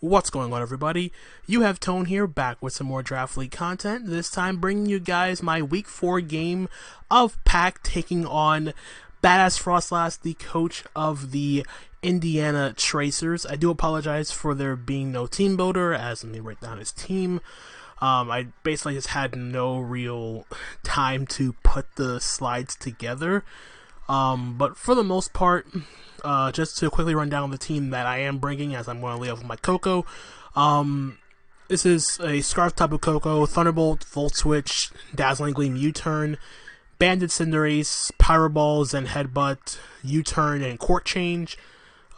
What's going on, everybody? You have Tone here, back with some more Draft League content, this time bringing you guys my Week 4 game of PAC taking on BadassFroslass, the coach of the Indiana Tracers. I do apologize for there being no team builder, as let me write down his team. I basically just had no real time to put the slides together. But for the most part, just to quickly run down the team that I am bringing, as I'm going to lay off with my Coco. This is a Scarf type of Coco, Thunderbolt, Volt Switch, Dazzling Gleam, U-Turn, Banded Cinderace, Pyroball, Zen Headbutt, U-Turn, and Court Change,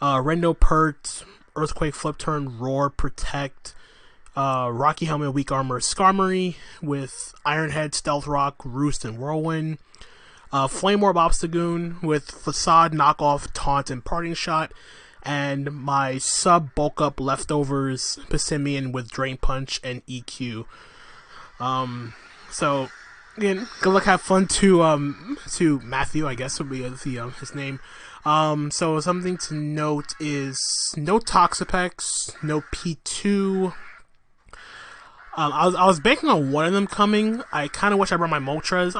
Rendo Pert, Earthquake, Flip Turn, Roar, Protect, Rocky Helmet, Weak Armor, Skarmory, with Iron Head, Stealth Rock, Roost, and Whirlwind. Flame Orb Obstagoon with Facade, Knockoff, Taunt, and Parting Shot, and my sub bulk up leftovers Passimian with Drain Punch and EQ. So again, good luck, have fun to Matthew, I guess would be his name. So something to note is no Toxapex, no P2. I was banking on one of them coming. I kind of wish I brought my Moltres.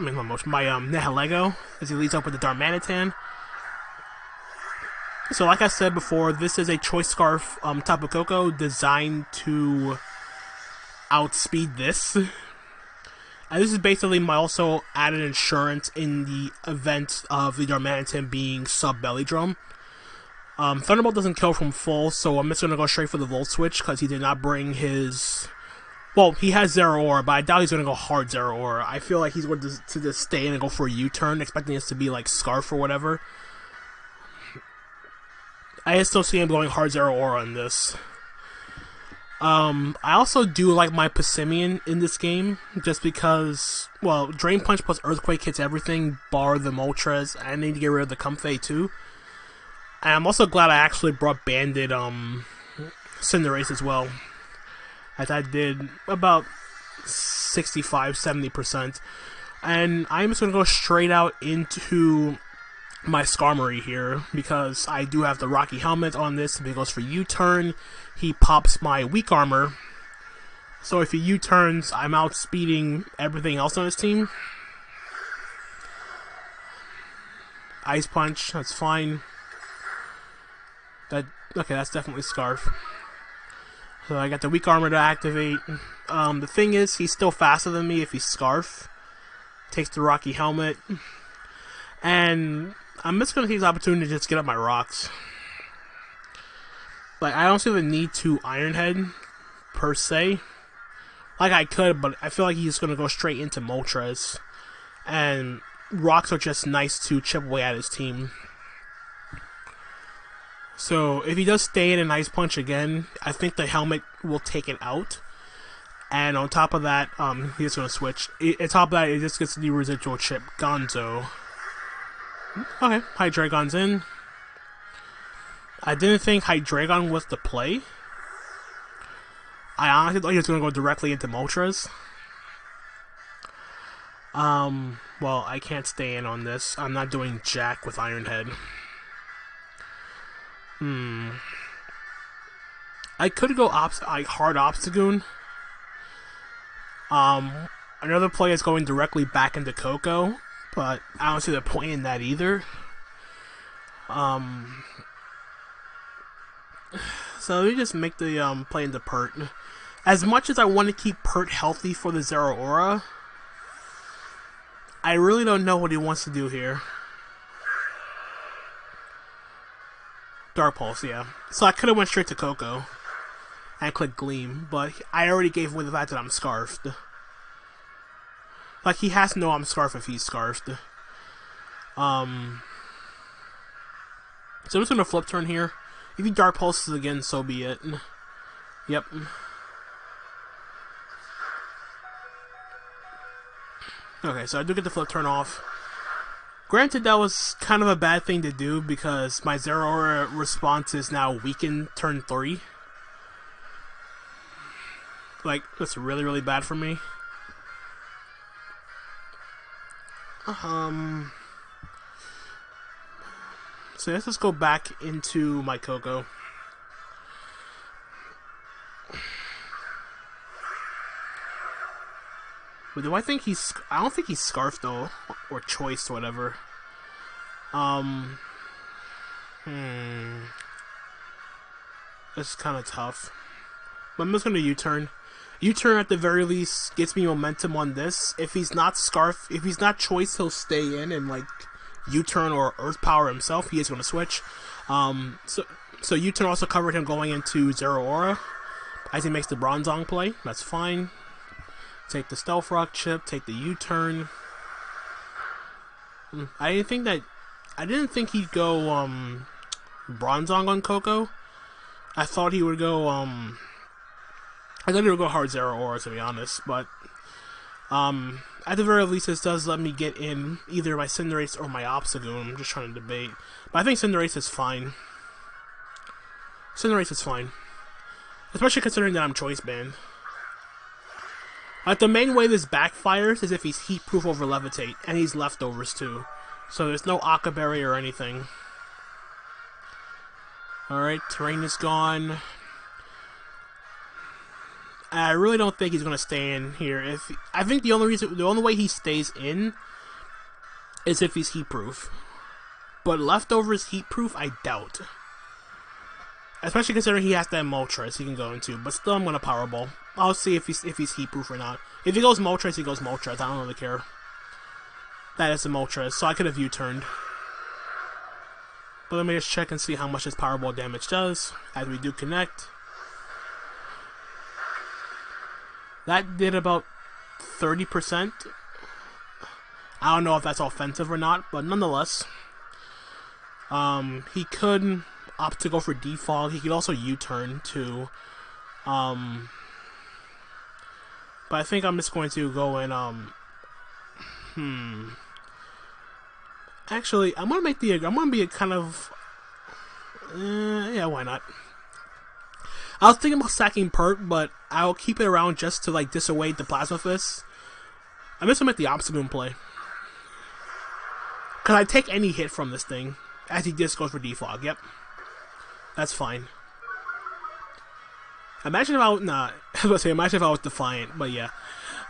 my Nihilego, as he leads up with the Darmanitan. So like I said before, this is a Choice Scarf Tapu Koko designed to outspeed this. And this is basically my also added insurance in the event of the Darmanitan being sub-Belly Drum. Thunderbolt doesn't kill from full, so I'm just going to go straight for the Volt Switch, because he did not bring his... Well, he has Zero Aura, but I doubt he's going to go hard Zero Aura. I feel like he's going to just stay in and go for a U-turn, expecting this to be like Scarf or whatever. I just don't see him going hard Zero Aura in this. I also do like my Passimian in this game, just because, well, Drain Punch plus Earthquake hits everything, bar the Moltres. I need to get rid of the Comfey too. And I'm also glad I actually brought Banded Cinderace as well, as I did about 65-70%. And I'm just going to go straight out into my Skarmory here, because I do have the Rocky Helmet on this. If he goes for U-turn, he pops my Weak Armor. So if he U-turns, I'm outspeeding everything else on his team. Ice Punch, that's fine. Okay, that's definitely Scarf. So I got the Weak Armor to activate. The thing is, he's still faster than me if he's Scarf. Takes the Rocky Helmet. And I'm just going to take this opportunity to just get up my rocks. Like, I don't see the need to Iron Head, per se. Like, I could, but I feel like he's going to go straight into Moltres. And rocks are just nice to chip away at his team. So, if he does stay in an Ice Punch again, I think the helmet will take it out. And on top of that, he's going to switch. On top of that, it just gets the residual chip. Gonzo. Okay, Hydreigon's in. I didn't think Hydreigon was the play. I honestly thought he was going to go directly into Moltres. Well, I can't stay in on this. I'm not doing Jack with Iron Head. I could go hard Obstagoon. Another play is going directly back into Coco, but I don't see the point in that either. So let me just make the play into Pert. As much as I want to keep Pert healthy for the Zero Aura, I really don't know what he wants to do here. Dark Pulse, yeah. So I could have went straight to Coco and clicked Gleam, but I already gave away the fact that I'm Scarfed. Like, he has to know I'm Scarfed if he's Scarfed. So I'm just going to Flip Turn here. If he Dark Pulses again, so be it. Yep. Okay, so I do get the Flip Turn off. Granted, that was kind of a bad thing to do, because my Zero Aura response is now weakened turn 3. Like, that's really, really bad for me. So let's just go back into my Coco. But do I think he's... I don't think he's Scarf, though. Or Choice, or whatever. This is kind of tough. But I'm just going to U-turn. U-turn at the very least gets me momentum on this. If he's not Scarf... If he's not Choice, he'll stay in and, like, U-turn or Earth Power himself. He is going to switch. So U-turn also covered him going into Zero Aura. As he makes the Bronzong play. That's fine. Take the Stealth Rock chip, take the U-turn. I didn't think he'd go Bronzong on Coco. I thought he would go hard Zero Aura, to be honest, but at the very least this does let me get in either my Cinderace or my Obstagoon. I'm just trying to debate. But I think Cinderace is fine. Cinderace is fine. Especially considering that I'm Choice Banned. The main way this backfires is if he's Heat Proof over Levitate, and he's Leftovers too. So there's no Aqua Berry or anything. Alright, Terrain is gone. I really don't think he's gonna stay in here. I think the only way he stays in is if he's Heat Proof. But Leftovers Heat Proof, I doubt. Especially considering he has that Moltres he can go into. But still, I'm gonna Power Ball. I'll see if he's Heat Proof or not. If he goes Moltres, he goes Moltres. I don't really care. That is a Moltres, so I could have U-turned. But let me just check and see how much his Power Ball damage does as we do connect. That did about 30%. I don't know if that's offensive or not, but nonetheless, he could opt to go for Defog. He could also U-turn too. But I think I'm just going to go in, Actually, I'm gonna be a kind of, yeah, why not? I was thinking about sacking Perk, but I'll keep it around just to, like, dissuade the Plasma Fist. I'm just gonna make the Obstagoon play. Cause I take any hit from this thing, as he just goes for Defog, yep. That's fine. Imagine if I was, nah, I was gonna say, imagine if I was Defiant, but yeah.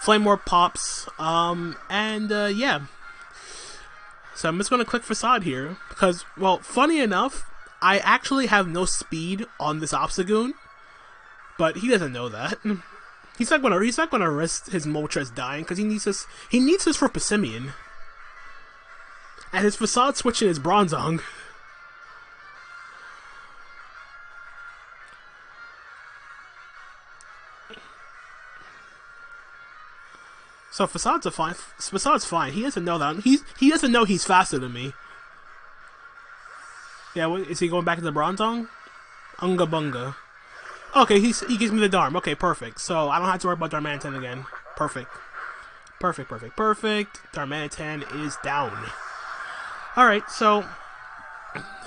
Flame Orb pops, yeah. So I'm just gonna click Facade here, because, well, funny enough, I actually have no speed on this Obstagoon, but he doesn't know that. He's not gonna risk his Moltres dying, because he needs this for Passimian. And his Facade switching his Bronzong. So Facade's fine. He doesn't know that. He doesn't know he's faster than me. Yeah, what, is he going back to the Bronzong? Unga Bunga. Okay, he gives me the Darm. Okay, perfect. So I don't have to worry about Darmanitan again. Perfect. Perfect. Darmanitan is down. Alright, so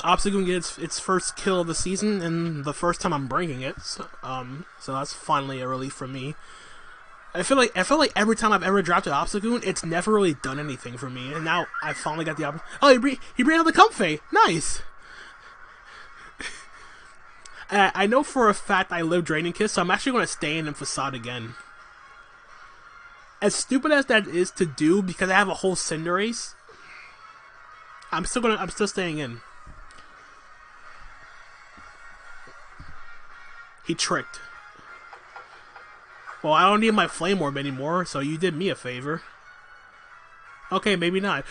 Obstagoon gets its first kill of the season, and the first time I'm bringing it. So that's finally a relief for me. I feel like every time I've ever dropped an Obstagoon, it's never really done anything for me, and now I finally got the Oh, he bring out the Comfey! Nice! I know for a fact I live Draining Kiss, so I'm actually going to stay in Facade again. As stupid as that is to do, because I have a whole Cinderace, I'm still staying in. He tricked. Well, I don't need my Flame Orb anymore, so you did me a favor. Okay, maybe not.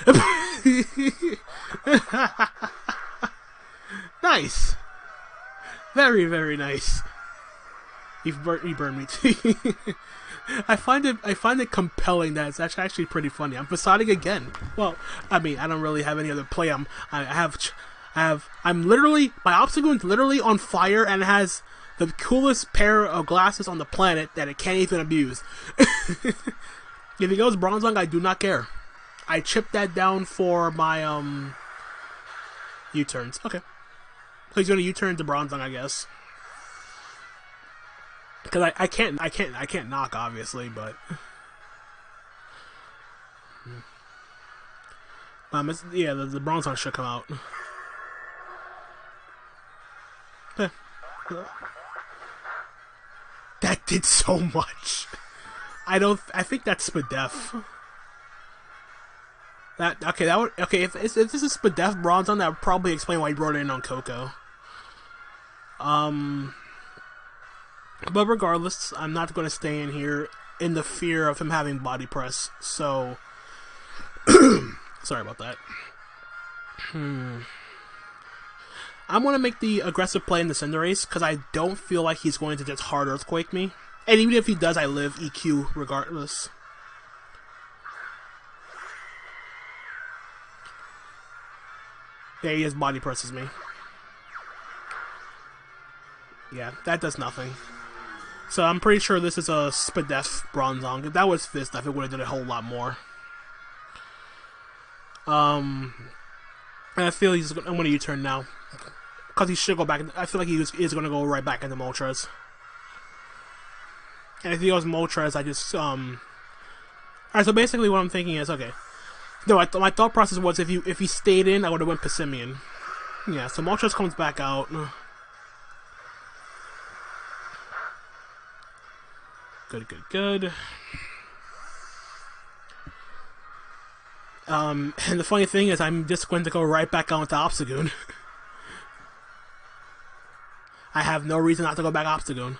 Nice. Very, very nice. He burned me too. I find it compelling that it's actually pretty funny. I'm Facading again. Well, I mean, I don't really have any other play. I'm literally, my Obstagoon's literally on fire and has the coolest pair of glasses on the planet that it can't even abuse. If he goes Bronzong, I do not care. I chipped that down for my U-turns. Okay. So he's gonna U-turn to Bronzong, I guess. Because I can't knock, obviously, but yeah, the Bronzong should come out. That did so much. I think that's Spadef. Okay, if this is Spadef Bronzong, that would probably explain why he brought it in on Coco. But regardless, I'm not going to stay in here in the fear of him having body press, so... Sorry about that. I'm going to make the aggressive play in the Cinderace, because I don't feel like he's going to just hard Earthquake me. And even if he does, I live EQ regardless. Yeah, he just body presses me. Yeah, that does nothing. So I'm pretty sure this is a Spadef Bronzong. If that was Fist, I think it would have done a whole lot more. And I feel I'm going to U-turn now. Because he should go back. I feel like he is going to go right back into Moltres. And if he goes Moltres, I just, Alright, so basically what I'm thinking is, okay. No, my thought process was if he stayed in, I would have went Passimian. Yeah, so Moltres comes back out. Good. And the funny thing is, I'm just going to go right back out into Obstagoon. I have no reason not to go back Obstagoon.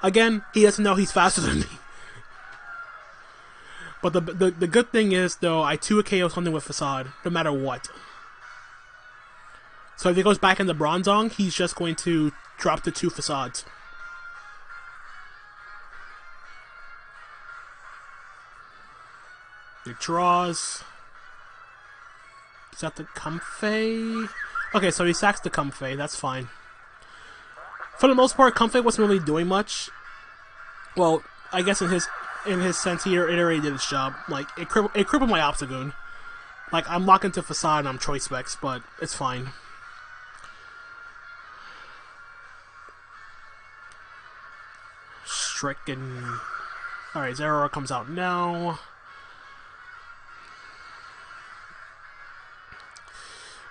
Again, he doesn't know he's faster than me. But the good thing is, though, I 2-KO something with Facade, no matter what. So if he goes back into Bronzong, he's just going to drop the 2 Facades. He draws. Is that the Comfey? Okay, so he sacks the Comfey, that's fine. For the most part, Comfey wasn't really doing much. Well, I guess in his sense, it already did its job. Like, it crippled my Obstagoon. Like, I'm locked into Facade and I'm Choice Specs, but it's fine. Stricken. Alright, Zeraora comes out now.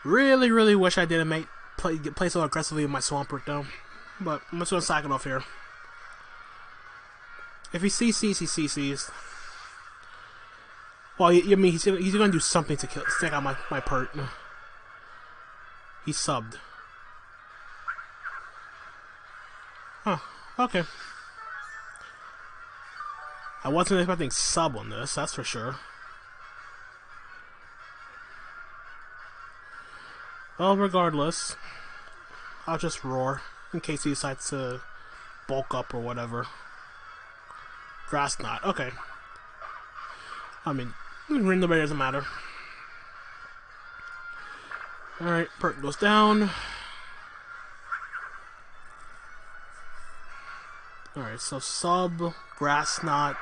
Really wish I didn't play so aggressively with my Swampert, though. But I'm just gonna sack it off here. If he CCs, he CCs. Well, I mean, he's gonna do something to take out my Pert. He subbed. Huh, okay. I wasn't expecting sub on this, that's for sure. Well, regardless, I'll just roar in case he decides to bulk up or whatever. Grass Knot, okay. I mean, ring the bay doesn't matter. Alright, Pert goes down. Alright, so sub, Grass Knot.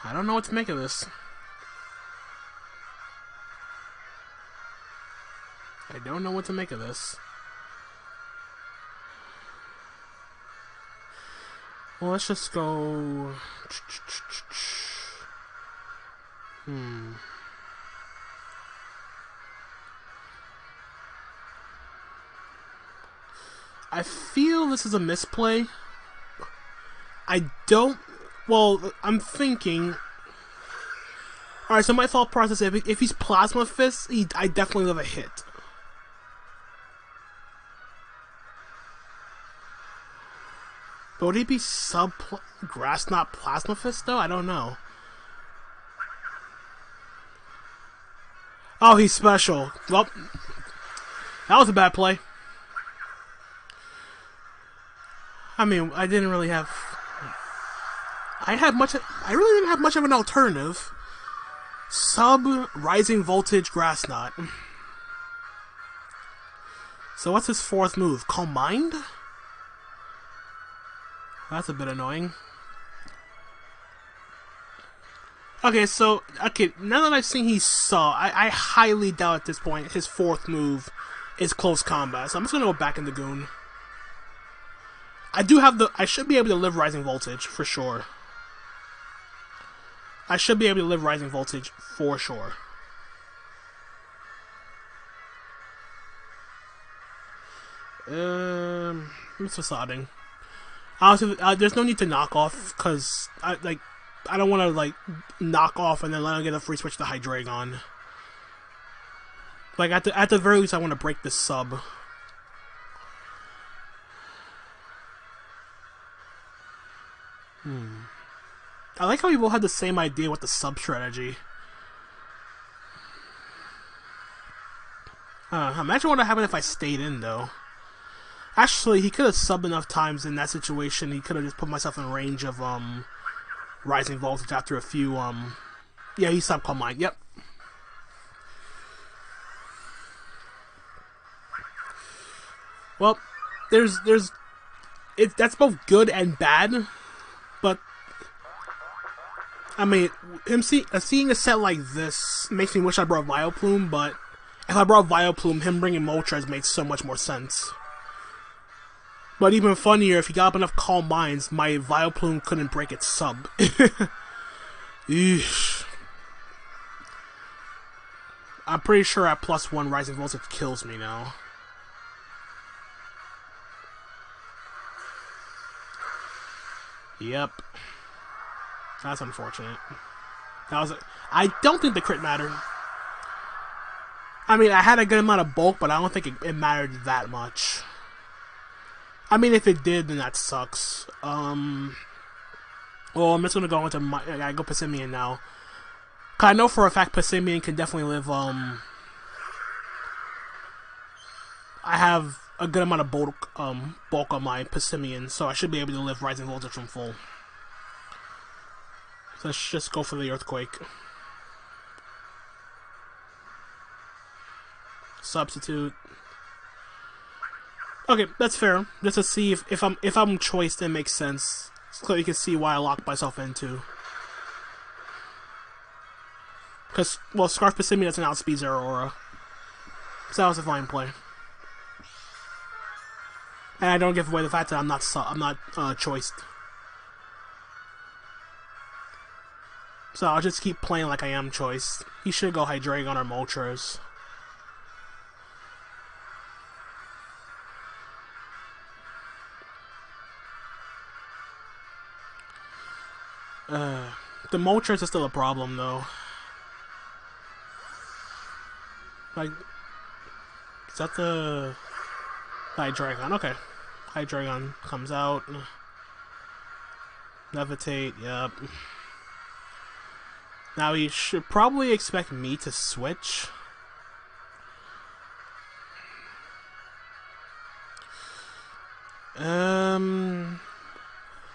I don't know what to make of this. I don't know what to make of this. Well, let's just go... I feel this is a misplay. I don't... Well, I'm thinking... Alright, so my thought process is if he's Plasma Fist, I definitely live a hit. But would he be Grass Knot Plasma Fist, though? I don't know. Oh, he's special. Well, that was a bad play. I mean, I didn't really have... I really didn't have much of an alternative. Sub, Rising Voltage, Grass Knot. So what's his fourth move? Calm Mind? That's a bit annoying. Okay, so, now that I've seen he saw, I highly doubt at this point his fourth move is close combat. So I'm just gonna go back in the Goon. I should be able to live Rising Voltage, for sure. I should be able to live Rising Voltage, for sure. It's facading. Honestly, there's no need to knock off, because I don't want to like knock off and then let him get a free switch to Hydreigon. Like at the very least, I want to break this sub. I like how we both had the same idea with the sub strategy. Imagine what would happen if I stayed in, though. Actually, he could have subbed enough times in that situation. He could have just put myself in range of Rising Voltage after a few. Yeah, he subbed Calm Mind. Yep. Well, that's both good and bad, but I mean, seeing a set like this makes me wish I brought Vileplume, but if I brought Vileplume, him bringing Moltres makes so much more sense. But even funnier, if he got up enough Calm Minds, my Vileplume couldn't break its sub. Eesh. I'm pretty sure at +1 Rising Voltage kills me now. Yep. That's unfortunate. I don't think the crit mattered. I mean, I had a good amount of bulk, but I don't think it mattered that much. I mean, if it did, then that sucks. Well, I'm just gonna go into I gotta go Passimian now. Cause I know for a fact Passimian can definitely live, I have a good amount of bulk on my Passimian, so I should be able to live Rising Voltage from full. So let's just go for the Earthquake. Substitute. Okay, that's fair. Just to see if I'm choiced, it makes sense. So you can see why I locked myself into. Because, well, Scarf Passimian doesn't outspeed Zeraora. So that was a fine play. And I don't give away the fact that I'm not choiced. So I'll just keep playing like I am choiced. He should go Hydreigon or Moltres. The Moltres is still a problem, though. Like, is that the Hydreigon? Okay. Hydreigon comes out. Levitate, yep. Now he should probably expect me to switch.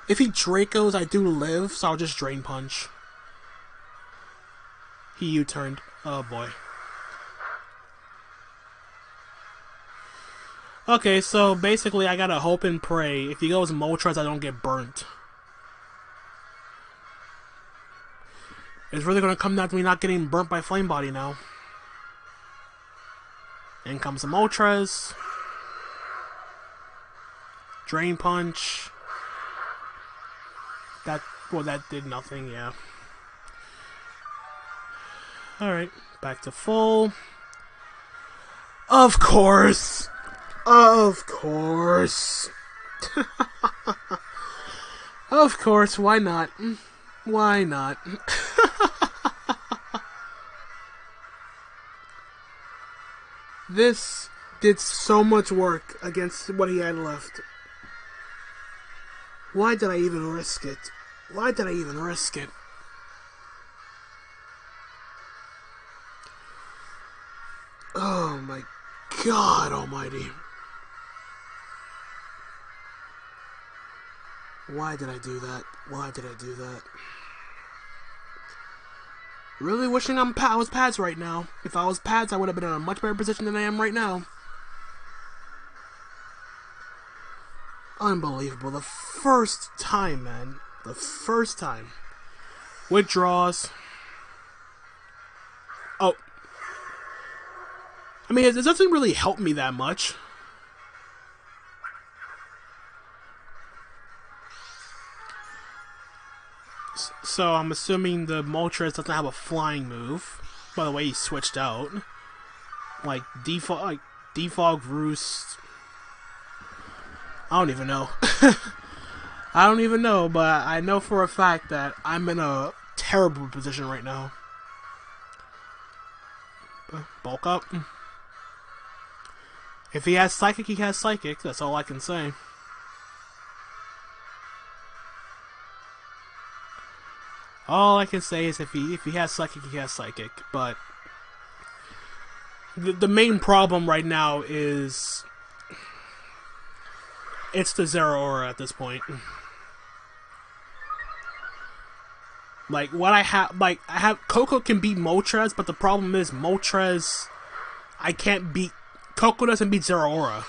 If he Dracos, I do live, so I'll just Drain Punch. He U-turned. Oh boy. Okay, so basically I gotta hope and pray. If he goes Moltres, I don't get burnt. It's really gonna come down to me not getting burnt by Flame Body now. In comes the Moltres. Drain Punch. That did nothing, yeah. Alright, back to full. Of course! Of course! Of course, why not? Why not? This did so much work against what he had left. Why did I even risk it? Why did I even risk it? Oh my God almighty. Why did I do that? Why did I do that? Really wishing I was pads right now. If I was pads, I would have been in a much better position than I am right now. Unbelievable. The first time, man. The first time. Withdraws. Oh. I mean, it doesn't really help me that much. So I'm assuming the Moltres doesn't have a flying move. By the way, he switched out. Like Defog Roost. I don't even know. I don't even know, but I know for a fact that I'm in a terrible position right now. Bulk up. If he has Psychic, he has Psychic. That's all I can say. All I can say is if he has Psychic, he has Psychic. But the main problem right now is it's the Zeraora at this point. Like what I have Coco can beat Moltres, but the problem is Moltres I can't beat. Coco doesn't beat Zeraora.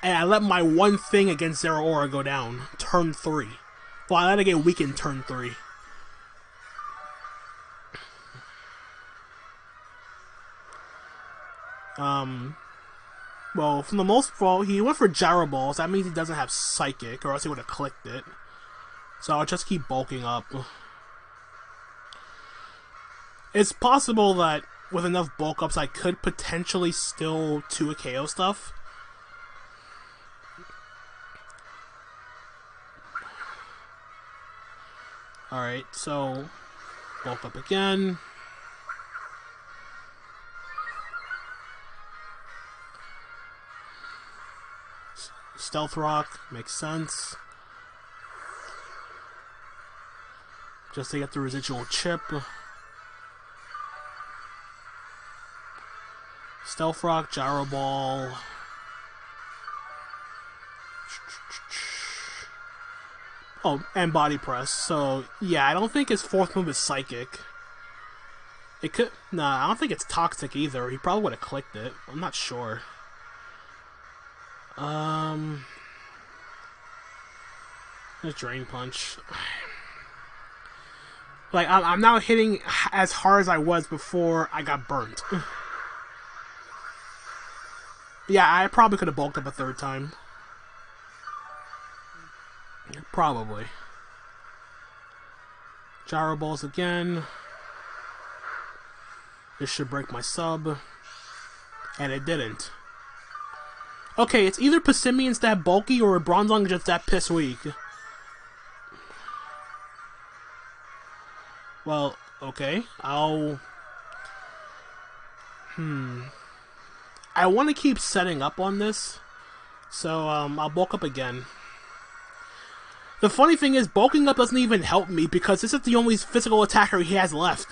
And I let my one thing against Zeraora go down. Turn 3. Well, I let it get weakened turn 3. Well, from the most part, he went for Gyro Balls. That means he doesn't have Psychic, or else he would have clicked it. So I'll just keep bulking up. It's possible that with enough bulk ups, I could potentially still 2 a KO stuff. Alright, so bulk up again. Stealth Rock makes sense. Just to get the residual chip. Stealth Rock, Gyro Ball. Oh, and Body Press. So, yeah, I don't think his 4th move is Psychic. It could... Nah, I don't think it's Toxic either. He probably would have clicked it. I'm not sure. There's Drain Punch. Like, I'm now hitting as hard as I was before I got burnt. Yeah, I probably could have bulked up a 3rd time. Probably. Gyro Balls again. This should break my sub. And it didn't. Okay, it's either Passimian's that bulky or Bronzong just that piss weak. Well, okay. I want to keep setting up on this. So, I'll bulk up again. The funny thing is, bulking up doesn't even help me because this is the only physical attacker he has left.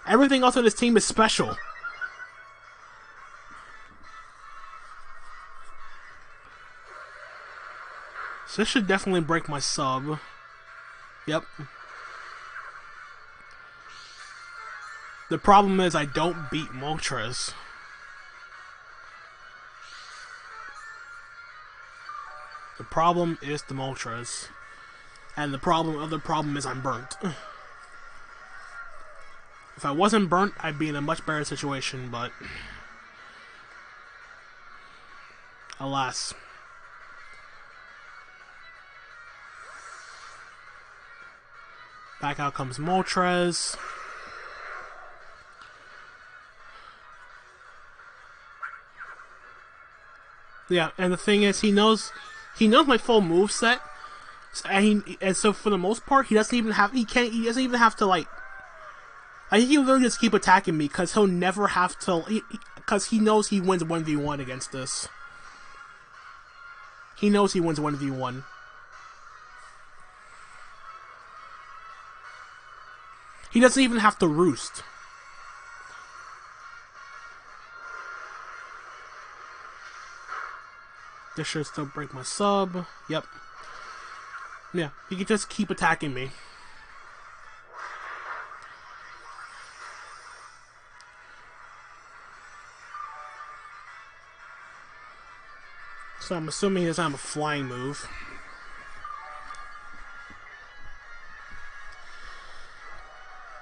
Everything else on his team is special. So this should definitely break my sub. Yep. The problem is I don't beat Moltres. The problem is the Moltres. And the other problem is I'm burnt. If I wasn't burnt, I'd be in a much better situation, but alas. Back out comes Moltres. Yeah, and the thing is, he knows my full move set, and so for the most part, he doesn't even have to like. I think he'll literally just keep attacking me because he'll never have to, because he knows he wins 1v1 against this. He knows he wins 1v1. He doesn't even have to roost. This should still break my sub. Yep. Yeah, he can just keep attacking me. So I'm assuming he doesn't have a flying move.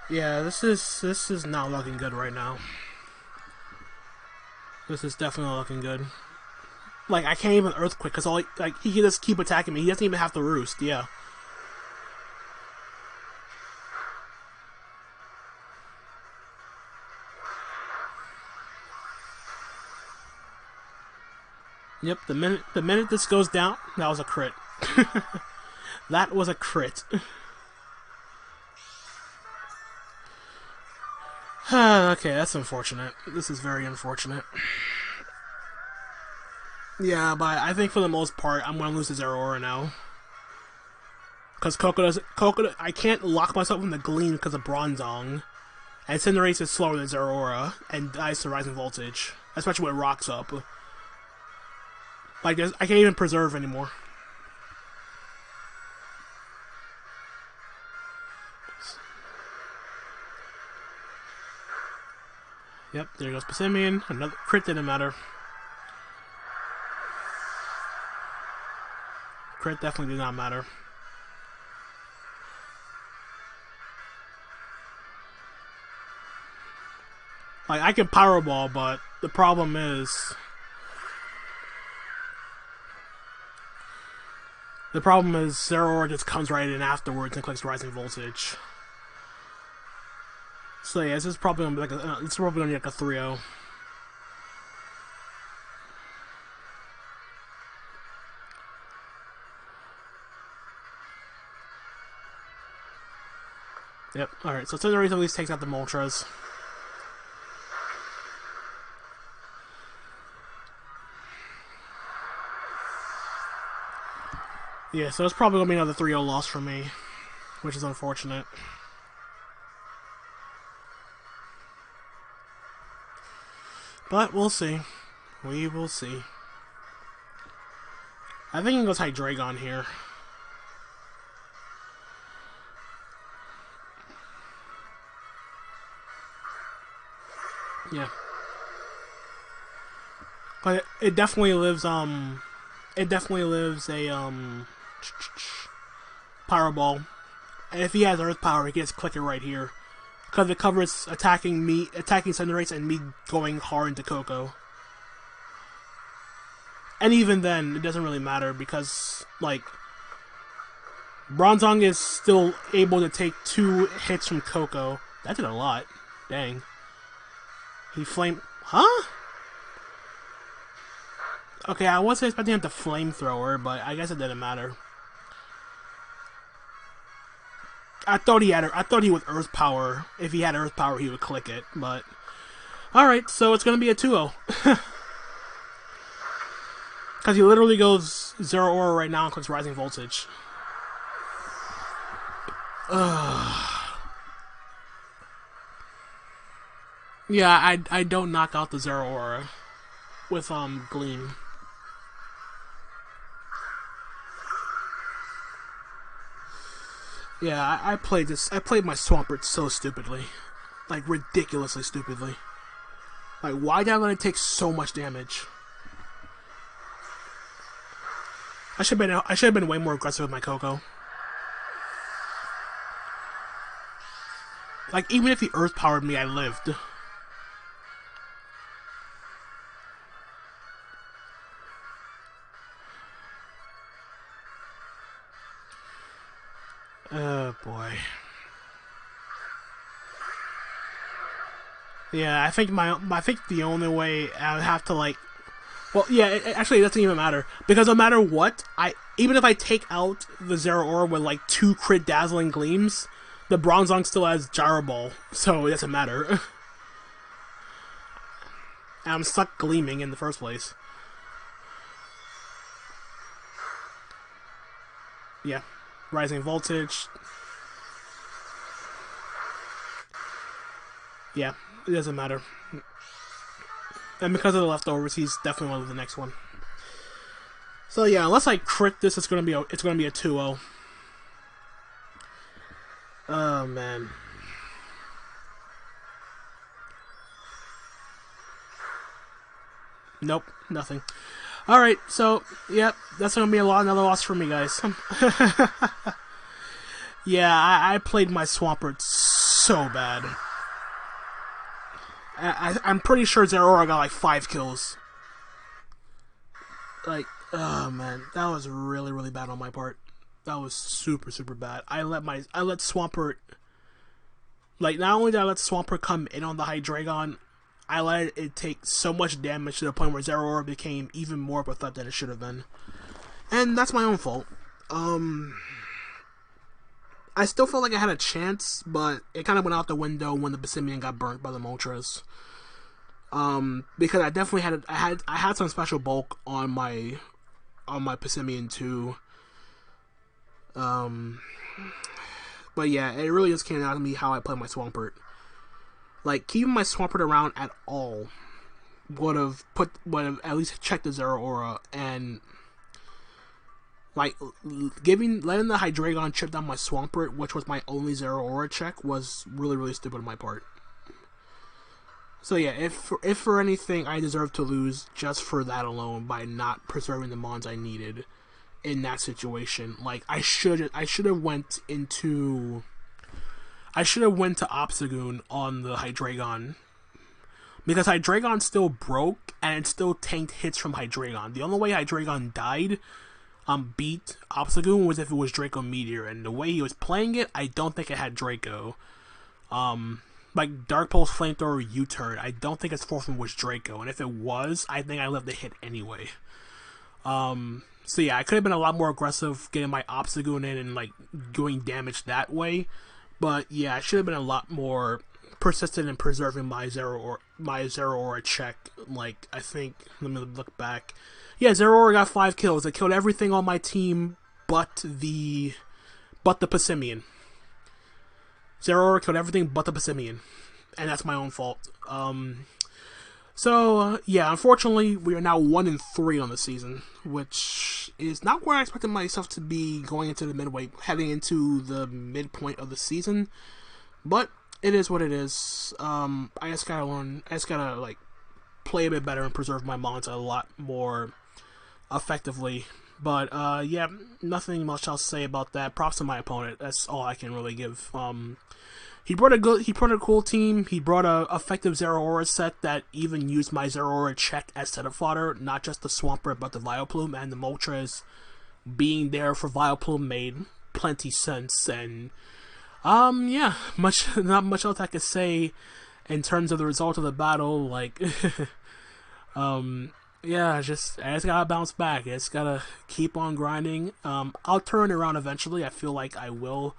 Yeah, this is not looking good right now. This is definitely not looking good. Like, I can't even Earthquake because he can just keep attacking me. He doesn't even have to roost. Yeah. Yep, the minute this goes down, that was a crit. That was a crit. Okay, that's unfortunate. This is very unfortunate. Yeah, but I think for the most part, I'm gonna lose to Zeraora now. Because I can't lock myself in the Gleam because of Bronzong. And Cinderace is slower than Zeraora and dies to Rising Voltage. Especially when it rocks up. Like, I can't even preserve anymore. Yep, there goes Passimian. Another crit didn't matter. Crit definitely did not matter. Like, I can Power Ball, but the problem is... Zeraora just comes right in afterwards and clicks Rising Voltage. So yeah, this is probably gonna be like a, it's probably gonna be like a 3-0. Yep, alright, so Cinderace at least takes out the Moltres. Yeah, so it's probably gonna be another 3-0 loss for me, which is unfortunate. But we'll see. We will see. I think he goes Hydreigon here. Yeah. But it definitely lives, a, Power Ball. And if he has Earth Power, he can just click it right here. Because it covers attacking Cinderace and me going hard into Koko. And even then, it doesn't really matter because, like, Bronzong is still able to take 2 hits from Koko. That did a lot. Dang. He flamed... Huh? Okay, I wasn't expecting him to Flamethrower, but I guess it didn't matter. I thought he would Earth Power. If he had Earth Power, he would click it, but... Alright, so it's gonna be a 2-0. Because he literally goes Zeraora right now and clicks Rising Voltage. Yeah, I don't knock out the Zeraora with, Gleam. Yeah, I played my Swampert so stupidly. Like, ridiculously stupidly. Like, why did I let it take so much damage? I should have been way more aggressive with my Koko. Like, even if he Earth Powered me, I lived. Oh boy. Yeah, I think the only way I would have to, like, well, yeah, actually it doesn't even matter because no matter what, even if I take out the Zeraora with like 2 crit Dazzling Gleams, the Bronzong still has Gyro Ball, so it doesn't matter. And I'm stuck Gleaming in the first place. Yeah. Rising Voltage. Yeah, it doesn't matter. And because of the leftovers, he's definitely one of the next one. So yeah, unless I crit this, it's gonna be a 2-0. Oh man. Nope, nothing. Alright, so, yep, that's gonna be another loss for me, guys. Yeah, I played my Swampert so bad. I'm pretty sure Zeraora got like 5 kills. Like, oh man, that was really, really bad on my part. That was super, super bad. I let Swampert, like, not only did I let Swampert come in on the Hydreigon, I let it take so much damage to the point where Zeraora became even more of a threat than it should have been. And that's my own fault. I still felt like I had a chance, but it kind of went out the window when the Passimian got burnt by the Moltres. Because I definitely had some special bulk on my Passimian too. But yeah, it really just came down to me how I play my Swampert. Like, keeping my Swampert around at all would have at least checked the Zeraora, and like letting the Hydreigon chip down my Swampert, which was my only Zeraora check, was really, really stupid on my part. So yeah, if for anything, I deserve to lose just for that alone by not preserving the mons I needed in that situation. Like, I should have went to Obstagoon on the Hydreigon, because Hydreigon still broke and it still tanked hits from Hydreigon. The only way Hydreigon died, beat Obstagoon, was if it was Draco Meteor, and the way he was playing it, I don't think it had Draco. Like Dark Pulse, Flamethrower, U-Turn, I don't think its fourth one was Draco, and if it was, I think I lived the hit anyway. So yeah, I could have been a lot more aggressive getting my Obstagoon in and like doing damage that way. But yeah, I should have been a lot more persistent in preserving my Zeraora check. Like, I think, let me look back. Yeah, Zeraora got 5 kills. It killed everything on my team but the Passimian. Zeraora killed everything but the Passimian, and that's my own fault. So yeah, unfortunately, we are now 1-3 on the season, which is not where I expected myself to be going into the midway, heading into the midpoint of the season. But it is what it is. I just gotta learn. I just gotta like play a bit better and preserve my mons a lot more effectively. But yeah, nothing much else to say about that. Props to my opponent. That's all I can really give. He brought a cool team. He brought a effective Zeraora set that even used my Zeraora check as setup fodder, not just the Swampert but the Vileplume, and the Moltres being there for Vileplume made plenty sense. And yeah, not much else I could say in terms of the result of the battle. Like yeah, I just gotta bounce back. I just gotta keep on grinding. I'll turn it around eventually. I feel like I will.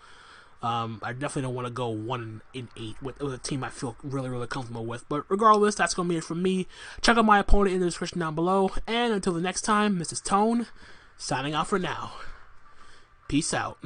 I definitely don't want to go 1-8 with a team I feel really, really comfortable with. But regardless, that's going to be it from me. Check out my opponent in the description down below. And until the next time, this is Tone, signing out for now. Peace out.